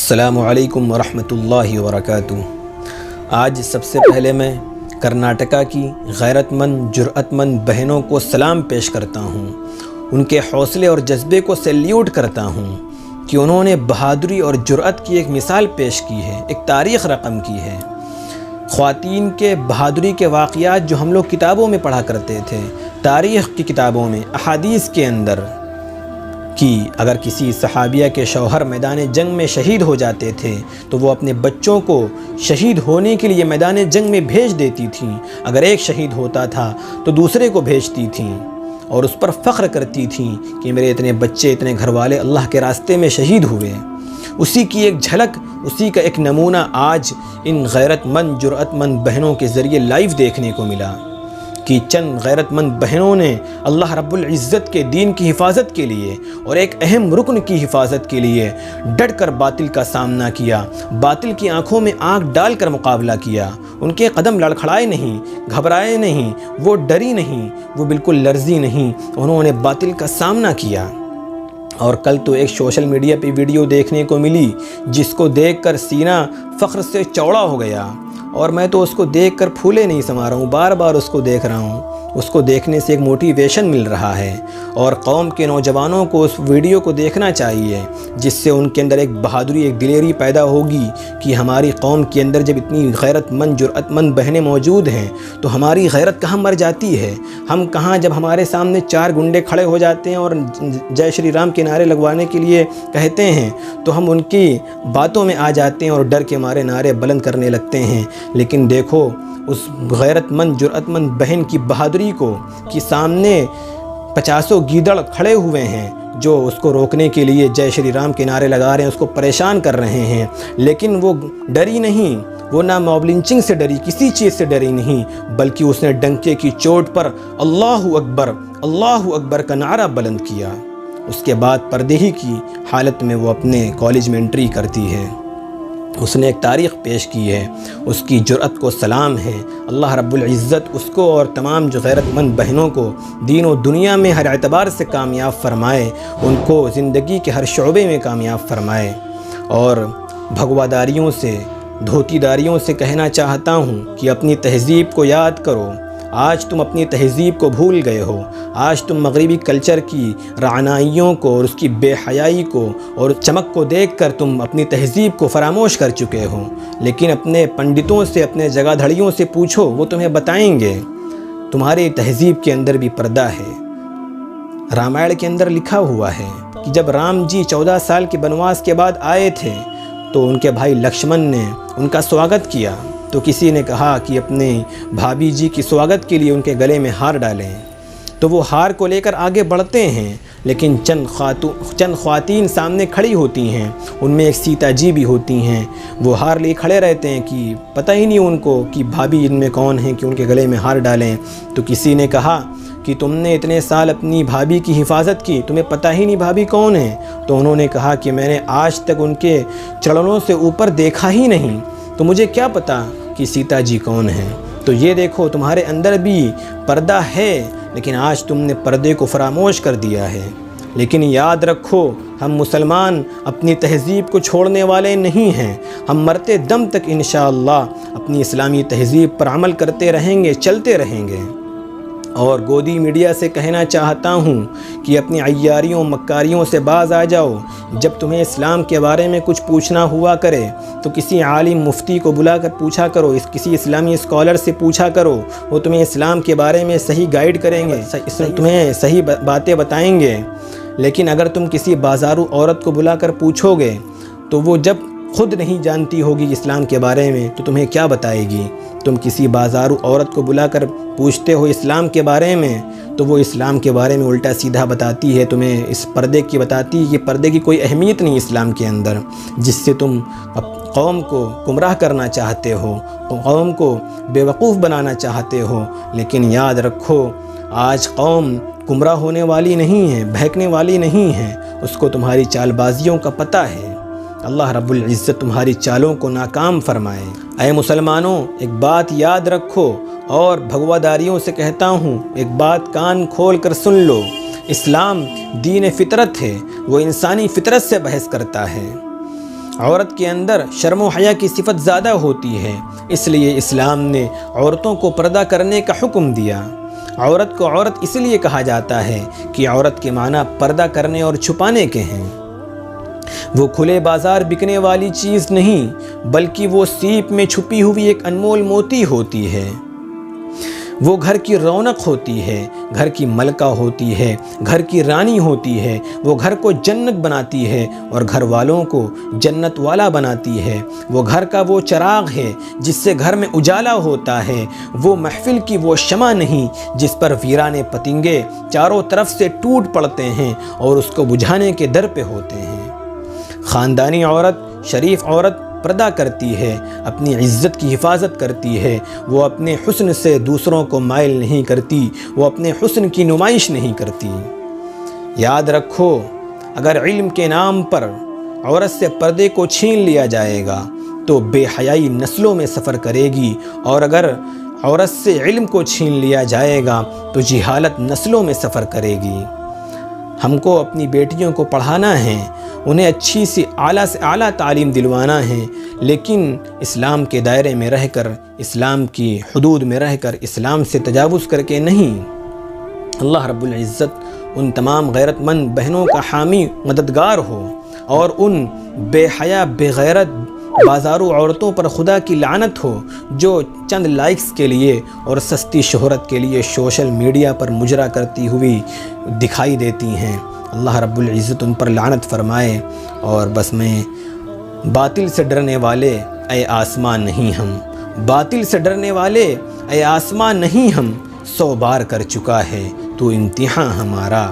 السلام علیکم ورحمۃ اللہ وبرکاتہ۔ آج سب سے پہلے میں کرناٹکا کی غیرت مند جرأت مند بہنوں کو سلام پیش کرتا ہوں، ان کے حوصلے اور جذبے کو سیلیوٹ کرتا ہوں کہ انہوں نے بہادری اور جرأت کی ایک مثال پیش کی ہے، ایک تاریخ رقم کی ہے۔ خواتین کے بہادری کے واقعات جو ہم لوگ کتابوں میں پڑھا کرتے تھے، تاریخ کی کتابوں میں، احادیث کے اندر، کہ اگر کسی صحابیہ کے شوہر میدان جنگ میں شہید ہو جاتے تھے تو وہ اپنے بچوں کو شہید ہونے کے لیے میدان جنگ میں بھیج دیتی تھیں۔ اگر ایک شہید ہوتا تھا تو دوسرے کو بھیجتی تھیں اور اس پر فخر کرتی تھیں کہ میرے اتنے بچے، اتنے گھر والے اللہ کے راستے میں شہید ہوئے۔ اسی کی ایک جھلک، اسی کا ایک نمونہ آج ان غیرت مند جرأت مند بہنوں کے ذریعے لائیو دیکھنے کو ملا کہ چند غیرت مند بہنوں نے اللہ رب العزت کے دین کی حفاظت کے لیے اور ایک اہم رکن کی حفاظت کے لیے ڈٹ کر باطل کا سامنا کیا، باطل کی آنکھوں میں آنکھ ڈال کر مقابلہ کیا۔ ان کے قدم لڑکھڑائے نہیں، گھبرائے نہیں، وہ ڈری نہیں، وہ بالکل لرزی نہیں، انہوں نے باطل کا سامنا کیا۔ اور کل تو ایک سوشل میڈیا پہ ویڈیو دیکھنے کو ملی جس کو دیکھ کر سینہ فخر سے چوڑا ہو گیا، اور میں تو اس کو دیکھ کر پھولے نہیں سما رہا ہوں، بار بار اس کو دیکھ رہا ہوں۔ اس کو دیکھنے سے ایک موٹیویشن مل رہا ہے، اور قوم کے نوجوانوں کو اس ویڈیو کو دیکھنا چاہیے جس سے ان کے اندر ایک بہادری، ایک دلیری پیدا ہوگی کہ ہماری قوم کے اندر جب اتنی غیرت مند جرأت مند بہنیں موجود ہیں تو ہماری غیرت کہاں مر جاتی ہے؟ ہم کہاں جب ہمارے سامنے چار گنڈے کھڑے ہو جاتے ہیں اور جے شری رام کے نعرے لگوانے کے لیے کہتے ہیں تو ہم ان کی باتوں میں آ جاتے ہیں اور ڈر کے مارے نعرے بلند کرنے لگتے ہیں۔ لیکن دیکھو اس غیرت مند جرأت مند بہن کی بہادری کو کہ سامنے 50 گیدڑ کھڑے ہوئے ہیں جو اس کو روکنے کے لیے جے شری رام کے نعرے لگا رہے ہیں، اس کو پریشان کر رہے ہیں، لیکن وہ ڈری نہیں، وہ نہ موب لنچنگ سے ڈری، کسی چیز سے ڈری نہیں، بلکہ اس نے ڈنکے کی چوٹ پر اللہ اکبر کا نعرہ بلند کیا۔ اس کے بعد پردے کی حالت میں وہ اپنے کالج میں انٹری کرتی ہے۔ اس نے ایک تاریخ پیش کی ہے، اس کی جرأت کو سلام ہے۔ اللہ رب العزت اس کو اور تمام جو غیرت مند بہنوں کو دین و دنیا میں ہر اعتبار سے کامیاب فرمائے، ان کو زندگی کے ہر شعبے میں کامیاب فرمائے۔ اور بھگواداریوں سے، دھوتی داریوں سے کہنا چاہتا ہوں کہ اپنی تہذیب کو یاد کرو۔ آج تم اپنی تہذیب کو بھول گئے ہو، آج تم مغربی کلچر کی رعنائیوں کو اور اس کی بے حیائی کو اور چمک کو دیکھ کر تم اپنی تہذیب کو فراموش کر چکے ہو۔ لیکن اپنے پنڈتوں سے، اپنے جگہ دھڑیوں سے پوچھو، وہ تمہیں بتائیں گے تمہاری تہذیب کے اندر بھی پردہ ہے۔ رامائن کے اندر لکھا ہوا ہے کہ جب رام جی 14 سال کے بنواس کے بعد آئے تھے تو ان کے بھائی لکشمن نے ان کا سواگت کیا، تو کسی نے کہا کہ اپنے بھابھی جی کی سواگت کے لیے ان کے گلے میں ہار ڈالیں، تو وہ ہار کو لے کر آگے بڑھتے ہیں، لیکن چند خواتین سامنے کھڑی ہوتی ہیں، ان میں ایک سیتا جی بھی ہوتی ہیں، وہ ہار لے کھڑے رہتے ہیں کہ پتہ ہی نہیں ان کو کہ بھابھی ان میں کون ہیں کہ ان کے گلے میں ہار ڈالیں۔ تو کسی نے کہا کہ تم نے اتنے سال اپنی بھابھی کی حفاظت کی، تمہیں پتہ ہی نہیں بھابھی کون ہیں؟ تو انہوں نے کہا کہ میں نے آج تک ان کے چڑھنوں سے اوپر دیکھا ہی نہیں، تو مجھے کیا پتہ کہ سیتا جی کون ہیں۔ تو یہ دیکھو تمہارے اندر بھی پردہ ہے، لیکن آج تم نے پردے کو فراموش کر دیا ہے۔ لیکن یاد رکھو، ہم مسلمان اپنی تہذیب کو چھوڑنے والے نہیں ہیں، ہم مرتے دم تک انشاءاللہ اپنی اسلامی تہذیب پر عمل کرتے رہیں گے، چلتے رہیں گے۔ اور گودی میڈیا سے کہنا چاہتا ہوں کہ اپنی عیاریوں مکاریوں سے باز آ جاؤ۔ جب تمہیں اسلام کے بارے میں کچھ پوچھنا ہوا کرے تو کسی عالم مفتی کو بلا کر پوچھا کرو، کسی اسلامی اسکالر سے پوچھا کرو، وہ تمہیں اسلام کے بارے میں صحیح گائیڈ کریں گے، تمہیں صحیح باتیں بتائیں گے۔ لیکن اگر تم کسی بازارو عورت کو بلا کر پوچھو گے تو وہ جب خود نہیں جانتی ہوگی اسلام کے بارے میں تو تمہیں کیا بتائے گی؟ تم کسی بازارو عورت کو بلا کر پوچھتے ہو اسلام کے بارے میں تو وہ اسلام کے بارے میں الٹا سیدھا بتاتی ہے، تمہیں اس پردے کی بتاتی ہے کہ پردے کی کوئی اہمیت نہیں اسلام کے اندر، جس سے تم قوم کو گمراہ کرنا چاہتے ہو، قوم کو بے وقوف بنانا چاہتے ہو۔ لیکن یاد رکھو، آج قوم گمراہ ہونے والی نہیں ہے، بہکنے والی نہیں ہے، اس کو تمہاری چال بازیوں کا پتہ ہے۔ اللہ رب العزت تمہاری چالوں کو ناکام فرمائے۔ اے مسلمانوں، ایک بات یاد رکھو، اور بھگواداریوں سے کہتا ہوں، ایک بات کان کھول کر سن لو، اسلام دین فطرت ہے، وہ انسانی فطرت سے بحث کرتا ہے۔ عورت کے اندر شرم و حیا کی صفت زیادہ ہوتی ہے، اس لیے اسلام نے عورتوں کو پردہ کرنے کا حکم دیا۔ عورت کو عورت اس لیے کہا جاتا ہے کہ عورت کے معنی پردہ کرنے اور چھپانے کے ہیں۔ وہ کھلے بازار بکنے والی چیز نہیں، بلکہ وہ سیپ میں چھپی ہوئی ایک انمول موتی ہوتی ہے۔ وہ گھر کی رونق ہوتی ہے، گھر کی ملکہ ہوتی ہے، گھر کی رانی ہوتی ہے۔ وہ گھر کو جنت بناتی ہے اور گھر والوں کو جنت والا بناتی ہے۔ وہ گھر کا وہ چراغ ہے جس سے گھر میں اجالا ہوتا ہے، وہ محفل کی وہ شمع نہیں جس پر ویرانے پتنگے چاروں طرف سے ٹوٹ پڑتے ہیں اور اس کو بجھانے کے در پہ ہوتے ہیں۔ خاندانی عورت، شریف عورت پردہ کرتی ہے، اپنی عزت کی حفاظت کرتی ہے۔ وہ اپنے حسن سے دوسروں کو مائل نہیں کرتی، وہ اپنے حسن کی نمائش نہیں کرتی۔ یاد رکھو، اگر علم کے نام پر عورت سے پردے کو چھین لیا جائے گا تو بے حیائی نسلوں میں سفر کرے گی، اور اگر عورت سے علم کو چھین لیا جائے گا تو جہالت نسلوں میں سفر کرے گی۔ ہم کو اپنی بیٹیوں کو پڑھانا ہے، انہیں اچھی سی اعلیٰ سے اعلیٰ تعلیم دلوانا ہے، لیکن اسلام کے دائرے میں رہ کر، اسلام کی حدود میں رہ کر، اسلام سے تجاوز کر کے نہیں۔ اللہ رب العزت ان تمام غیرت مند بہنوں کا حامی مددگار ہو، اور ان بے حیا بے غیرت بازارو عورتوں پر خدا کی لعنت ہو جو چند لائکس کے لیے اور سستی شہرت کے لیے سوشل میڈیا پر مجرا کرتی ہوئی دکھائی دیتی ہیں۔ اللہ رب العزت ان پر لعنت فرمائے۔ اور بس میں باطل سے ڈرنے والے اے آسمان نہیں ہم، باطل سے ڈرنے والے اے آسمان نہیں ہم، 100 بار کر چکا ہے تو امتحان ہمارا،